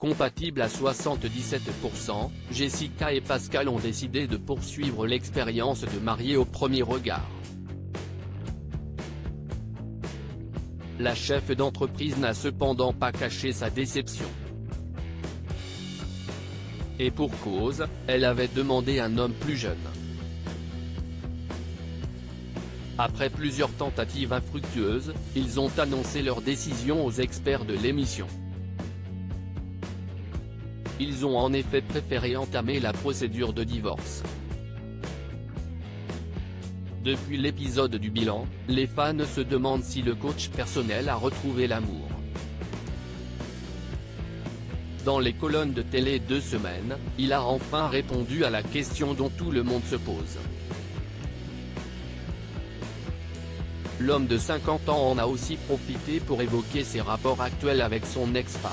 compatibles à 77%, Jessica et Pascal ont décidé de poursuivre l'expérience de mariés au premier regard. La chef d'entreprise n'a cependant pas caché sa déception. Et pour cause, elle avait demandé un homme plus jeune. Après plusieurs tentatives infructueuses, ils ont annoncé leur décision aux experts de l'émission. Ils ont en effet préféré entamer la procédure de divorce. Depuis l'épisode du bilan, les fans se demandent si le coach personnel a retrouvé l'amour. Dans les colonnes de télé 2 semaines, il a enfin répondu à la question dont tout le monde se pose. L'homme de 50 ans en a aussi profité pour évoquer ses rapports actuels avec son ex-femme.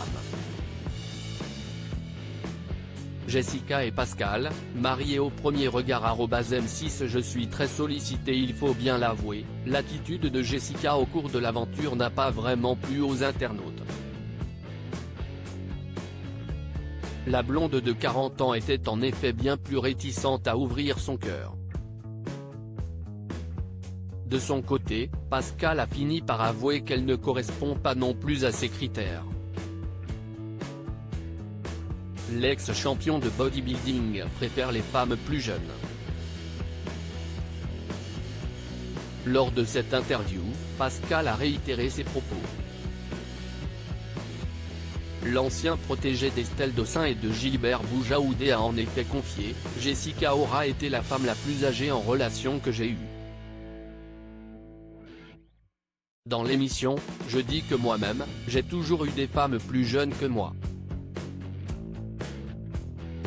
Jessica et Pascal, mariés au premier regard @M6. Je suis très sollicité. Il faut bien l'avouer, l'attitude de Jessica au cours de l'aventure n'a pas vraiment plu aux internautes. La blonde de 40 ans était en effet bien plus réticente à ouvrir son cœur. De son côté, Pascal a fini par avouer qu'elle ne correspond pas non plus à ses critères. L'ex-champion de bodybuilding préfère les femmes plus jeunes. Lors de cette interview, Pascal a réitéré ses propos. L'ancien protégé d'Estelle Dossin et de Gilbert Boujaoudé a en effet confié « Jessica aura été la femme la plus âgée en relation que j'ai eue. Dans l'émission, je dis que moi-même, j'ai toujours eu des femmes plus jeunes que moi.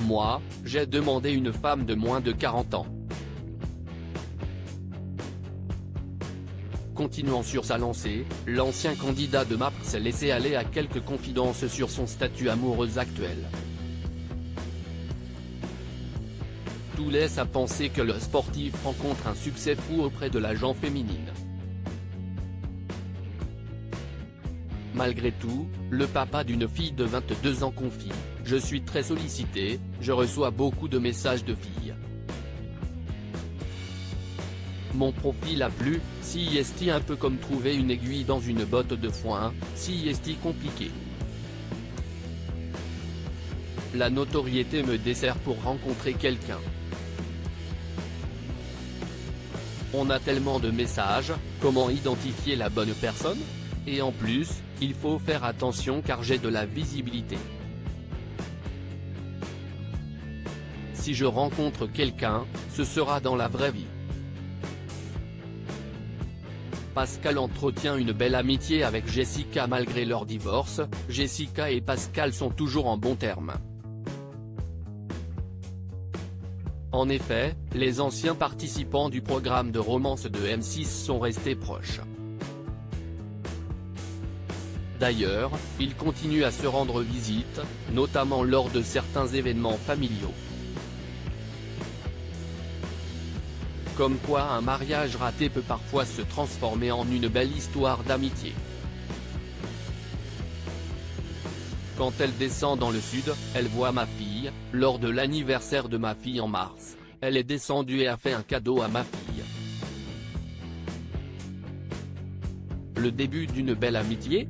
Moi, j'ai demandé une femme de moins de 40 ans. » Continuant sur sa lancée, l'ancien candidat de MAP s'est laissé aller à quelques confidences sur son statut amoureux actuel. Tout laisse à penser que le sportif rencontre un succès fou auprès de la gent féminine. Malgré tout, le papa d'une fille de 22 ans confie « Je suis très sollicité, je reçois beaucoup de messages de filles. Mon profil a plu, si est un peu comme trouver une aiguille dans une botte de foin, si est compliqué. La notoriété me dessert pour rencontrer quelqu'un. On a tellement de messages, comment identifier la bonne personne ? Et en plus, il faut faire attention car j'ai de la visibilité. Si je rencontre quelqu'un, ce sera dans la vraie vie. » Pascal entretient une belle amitié avec Jessica malgré leur divorce. Jessica et Pascal sont toujours en bons termes. En effet, les anciens participants du programme de romance de M6 sont restés proches. D'ailleurs, ils continuent à se rendre visite, notamment lors de certains événements familiaux. Comme quoi un mariage raté peut parfois se transformer en une belle histoire d'amitié. Quand elle descend dans le sud, elle voit ma fille, lors de l'anniversaire de ma fille en mars, elle est descendue et a fait un cadeau à ma fille. Le début d'une belle amitié ?